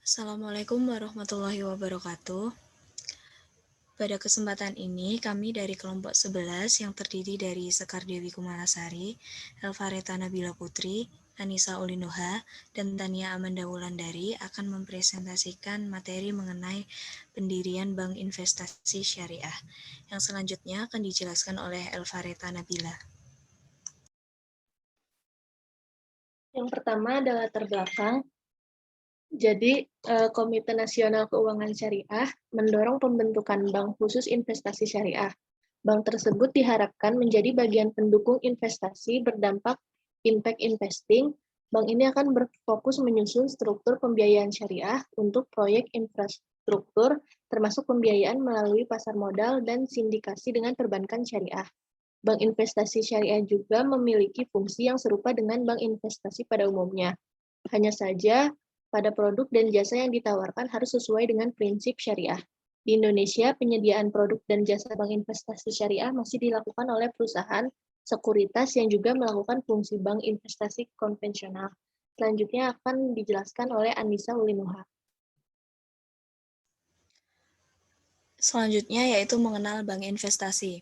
Assalamualaikum warahmatullahi wabarakatuh. Pada kesempatan ini, kami dari kelompok 11 yang terdiri dari Sekar Dewi Kumalasari, Elvareta Nabila Putri, Anissa Ulinuha, dan Tania Amanda Wulandari akan mempresentasikan materi mengenai pendirian Bank Investasi Syariah. Yang selanjutnya akan dijelaskan oleh Elvareta Nabila. Yang pertama adalah latar belakang. Jadi, Komite Nasional Keuangan Syariah mendorong pembentukan bank khusus investasi syariah. Bank tersebut diharapkan menjadi bagian pendukung investasi berdampak impact investing. Bank ini akan berfokus menyusun struktur pembiayaan syariah untuk proyek infrastruktur, termasuk pembiayaan melalui pasar modal dan sindikasi dengan perbankan syariah. Bank investasi syariah juga memiliki fungsi yang serupa dengan bank investasi pada umumnya. Hanya saja, pada produk dan jasa yang ditawarkan harus sesuai dengan prinsip syariah. Di Indonesia, penyediaan produk dan jasa bank investasi syariah masih dilakukan oleh perusahaan sekuritas yang juga melakukan fungsi bank investasi konvensional. Selanjutnya akan dijelaskan oleh Anissa Ulinuha. Selanjutnya yaitu mengenal bank investasi.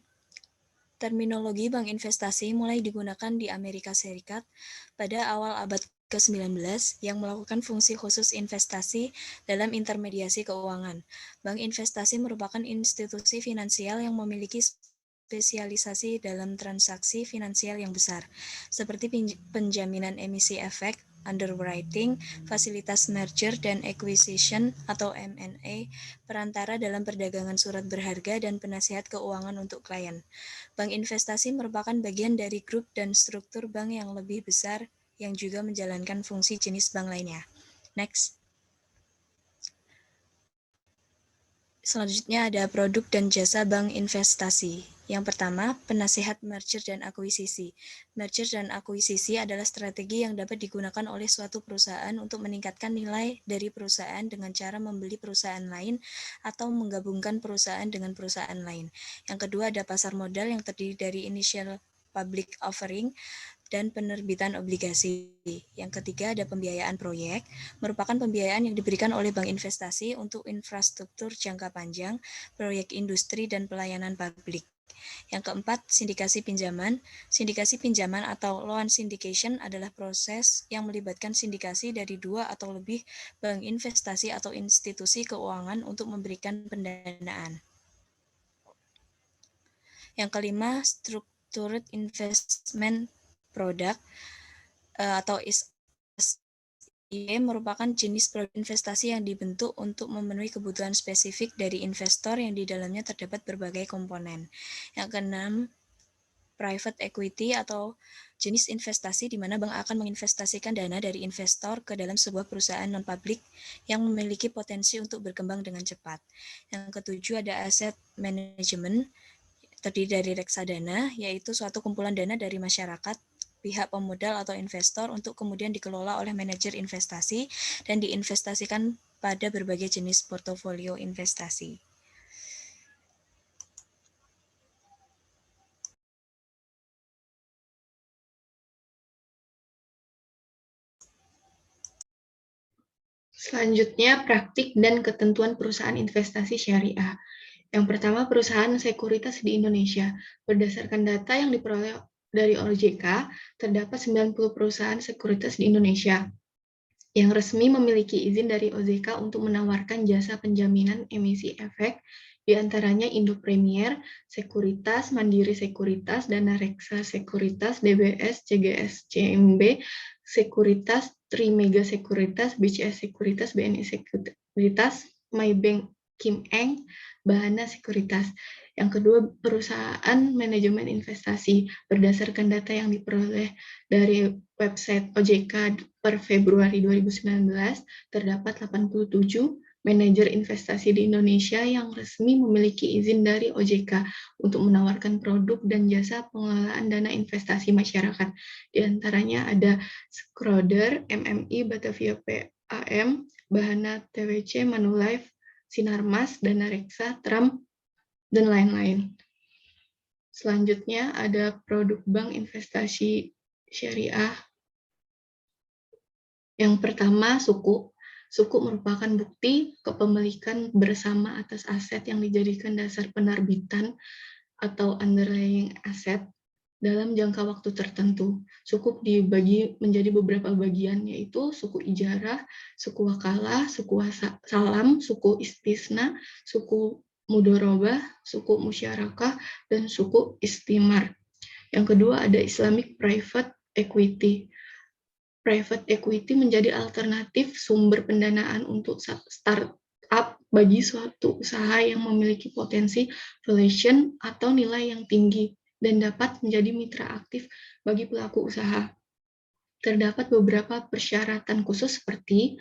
Terminologi bank investasi mulai digunakan di Amerika Serikat pada awal abad ke-19 yang melakukan fungsi khusus investasi dalam intermediasi keuangan. Bank investasi merupakan institusi finansial yang memiliki spesialisasi dalam transaksi finansial yang besar, seperti penjaminan emisi efek, underwriting, fasilitas merger dan acquisition atau M&A, perantara dalam perdagangan surat berharga, dan penasihat keuangan untuk klien. Bank investasi merupakan bagian dari grup dan struktur bank yang lebih besar yang juga menjalankan fungsi jenis bank lainnya. Next. Selanjutnya ada produk dan jasa bank investasi. Yang pertama, penasihat merger dan akuisisi. Merger dan akuisisi adalah strategi yang dapat digunakan oleh suatu perusahaan untuk meningkatkan nilai dari perusahaan dengan cara membeli perusahaan lain atau menggabungkan perusahaan dengan perusahaan lain. Yang kedua, ada pasar modal yang terdiri dari initial public offering dan penerbitan obligasi. Yang ketiga ada pembiayaan proyek, merupakan pembiayaan yang diberikan oleh bank investasi untuk infrastruktur jangka panjang, proyek industri, dan pelayanan publik. Yang keempat, sindikasi pinjaman. Sindikasi pinjaman atau loan syndication adalah proses yang melibatkan sindikasi dari 2 atau lebih bank investasi atau institusi keuangan untuk memberikan pendanaan. Yang kelima, structured investment product atau SIE merupakan jenis produk investasi yang dibentuk untuk memenuhi kebutuhan spesifik dari investor yang di dalamnya terdapat berbagai komponen. Yang keenam, private equity atau jenis investasi di mana bank akan menginvestasikan dana dari investor ke dalam sebuah perusahaan non-publik yang memiliki potensi untuk berkembang dengan cepat. Yang ketujuh ada asset management, terdiri dari reksadana, yaitu suatu kumpulan dana dari masyarakat, pihak pemodal atau investor untuk kemudian dikelola oleh manajer investasi dan diinvestasikan pada berbagai jenis portofolio investasi. Selanjutnya, praktik dan ketentuan perusahaan investasi syariah. Yang pertama, perusahaan sekuritas di Indonesia. Berdasarkan data yang diperoleh dari OJK, terdapat 90 perusahaan sekuritas di Indonesia yang resmi memiliki izin dari OJK untuk menawarkan jasa penjaminan emisi efek, di antaranya Indo Premier, Sekuritas, Mandiri Sekuritas, Dana Reksa Sekuritas, DBS, CGS, CMB, Sekuritas, Trimega Sekuritas, BCS Sekuritas, BNI Sekuritas, Maybank Kim Eng, Bahana Sekuritas. Yang kedua, perusahaan manajemen investasi. Berdasarkan data yang diperoleh dari website OJK per Februari 2019, terdapat 87 manajer investasi di Indonesia yang resmi memiliki izin dari OJK untuk menawarkan produk dan jasa pengelolaan dana investasi masyarakat. Di antaranya ada Schroder, MMI, Batavia PAM, Bahana TWC, Manulife, Sinarmas, Dana Reksa, Trump, dan lain-lain. Selanjutnya ada produk bank investasi syariah. Yang pertama, suku. Sukuk merupakan bukti kepemilikan bersama atas aset yang dijadikan dasar penerbitan atau underlying asset dalam jangka waktu tertentu. Sukuk dibagi menjadi beberapa bagian, yaitu suku ijarah, suku wakalah, suku salam, suku istisna, suku mudorobah, suku musyarakah, dan suku istimar. Yang kedua ada Islamic Private Equity. Private equity menjadi alternatif sumber pendanaan untuk startup bagi suatu usaha yang memiliki potensi valuation atau nilai yang tinggi dan dapat menjadi mitra aktif bagi pelaku usaha. Terdapat beberapa persyaratan khusus seperti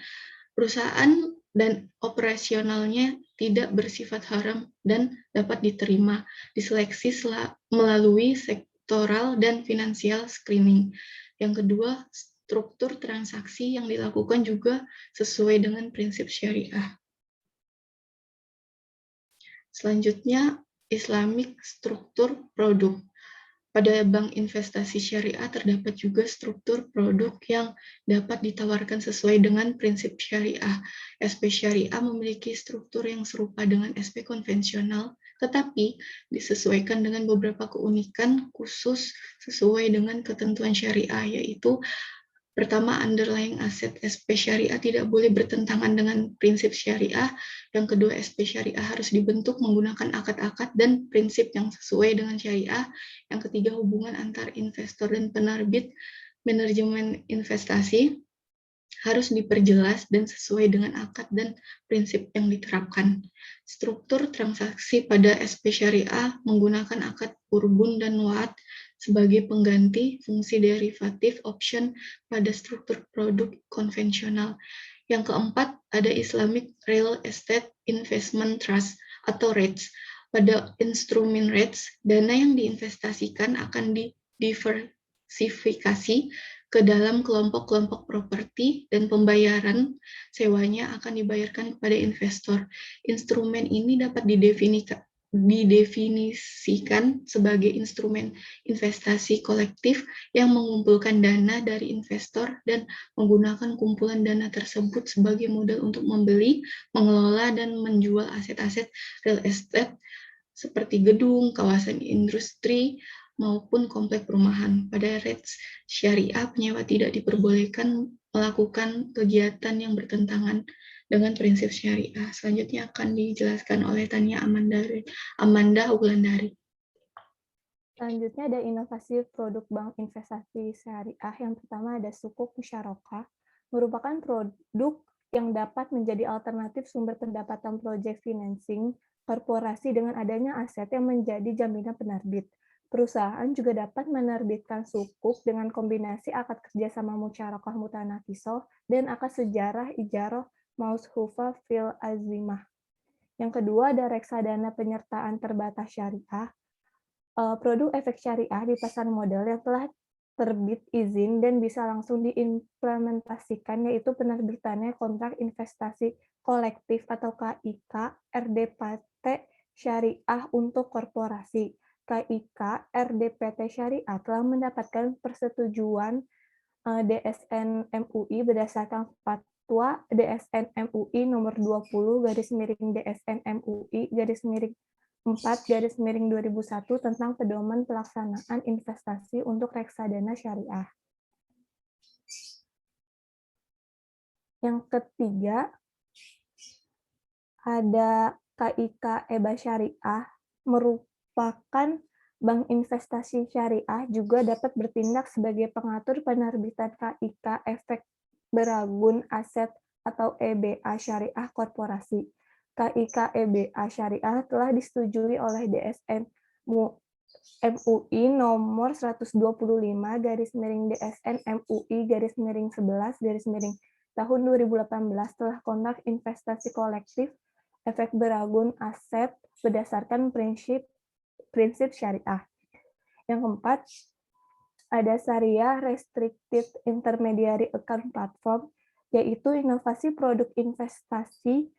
perusahaan dan operasionalnya tidak bersifat haram dan dapat diterima, diseleksi melalui sektoral dan finansial screening. Yang kedua, struktur transaksi yang dilakukan juga sesuai dengan prinsip syariah. Selanjutnya, Islamic struktur produk. Pada bank investasi syariah terdapat juga struktur produk yang dapat ditawarkan sesuai dengan prinsip syariah. SP syariah memiliki struktur yang serupa dengan SP konvensional, tetapi disesuaikan dengan beberapa keunikan khusus sesuai dengan ketentuan syariah, yaitu pertama, underlying aset SP syariah tidak boleh bertentangan dengan prinsip syariah. Yang kedua, SP syariah harus dibentuk menggunakan akad-akad dan prinsip yang sesuai dengan syariah. Yang ketiga, hubungan antar investor dan penerbit manajemen investasi harus diperjelas dan sesuai dengan akad dan prinsip yang diterapkan. Struktur transaksi pada SP syariah menggunakan akad urbun dan waad sebagai pengganti fungsi derivatif option pada struktur produk konvensional. Yang keempat, ada Islamic Real Estate Investment Trust atau REITs. Pada instrumen REITs, dana yang diinvestasikan akan didiversifikasi ke dalam kelompok-kelompok properti dan pembayaran sewanya akan dibayarkan kepada investor. Instrumen ini dapat didefinisikan sebagai instrumen investasi kolektif yang mengumpulkan dana dari investor dan menggunakan kumpulan dana tersebut sebagai modal untuk membeli, mengelola, dan menjual aset-aset real estate seperti gedung, kawasan industri, maupun komplek perumahan. Pada REITs syariah, penyewa tidak diperbolehkan melakukan kegiatan yang bertentangan dengan prinsip syariah. Selanjutnya akan dijelaskan oleh Tania Amanda Wulandari. Selanjutnya ada inovasi produk bank investasi syariah. Yang pertama ada sukuk musyarakah, merupakan produk yang dapat menjadi alternatif sumber pendapatan proyek financing korporasi dengan adanya aset yang menjadi jaminan penerbit. Perusahaan juga dapat menerbitkan sukuk dengan kombinasi akad kerjasama musyarakah mutanakisoh dan akad sejarah ijarah maushufah fil azimah. Yang kedua ada reksadana penyertaan terbatas syariah. Produk efek syariah di pasar modal yang telah terbit izin dan bisa langsung diimplementasikan, yaitu penerbitannya kontrak investasi kolektif atau KIK RDPT syariah untuk korporasi. KIK RDPT syariah telah mendapatkan persetujuan DSN MUI berdasarkan fatwa DSN MUI nomor 20/DSN MUI /4/2001 tentang pedoman pelaksanaan investasi untuk reksadana syariah. Yang ketiga, ada KIK EBA Syariah, merupakan bank investasi syariah, juga dapat bertindak sebagai pengatur penerbitan KIK efek beragun aset atau EBA syariah korporasi. KIK EBA syariah telah disetujui oleh DSN MUI nomor 125/DSN MUI/11/ tahun 2018 telah kontrak investasi kolektif efek beragun aset berdasarkan prinsip syariah. Yang keempat, ada Sharia Restricted Intermediary Account Platform, yaitu inovasi produk investasi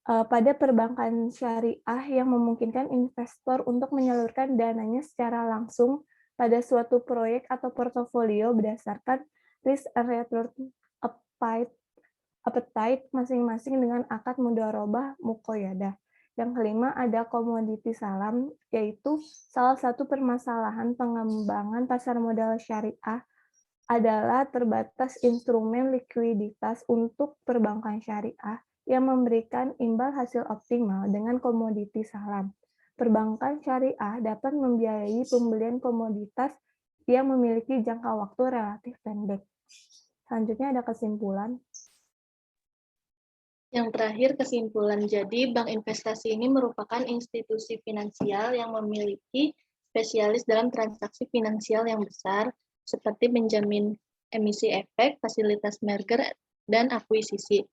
pada perbankan syariah yang memungkinkan investor untuk menyalurkan dananya secara langsung pada suatu proyek atau portofolio berdasarkan risk and return applied appetite masing-masing dengan akad mudharabah muqayyadah. Yang kelima ada komoditi salam, yaitu salah satu permasalahan pengembangan pasar modal syariah adalah terbatas instrumen likuiditas untuk perbankan syariah yang memberikan imbal hasil optimal dengan komoditi salam. Perbankan syariah dapat membiayai pembelian komoditas yang memiliki jangka waktu relatif pendek. Selanjutnya ada kesimpulan. Yang terakhir, kesimpulan. Jadi, bank investasi ini merupakan institusi finansial yang memiliki spesialis dalam transaksi finansial yang besar, seperti menjamin emisi efek, fasilitas merger, dan akuisisi.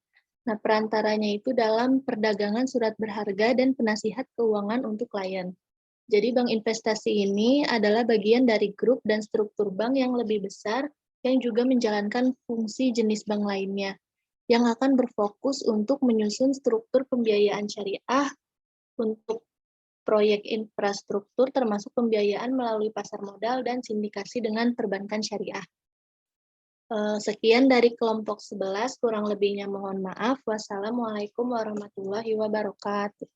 Nah, perantaranya itu dalam perdagangan surat berharga dan penasihat keuangan untuk klien. Jadi, bank investasi ini adalah bagian dari grup dan struktur bank yang lebih besar yang juga menjalankan fungsi jenis bank lainnya, yang akan berfokus untuk menyusun struktur pembiayaan syariah untuk proyek infrastruktur termasuk pembiayaan melalui pasar modal dan sindikasi dengan perbankan syariah. Sekian dari kelompok 11, kurang lebihnya mohon maaf. Wassalamualaikum warahmatullahi wabarakatuh.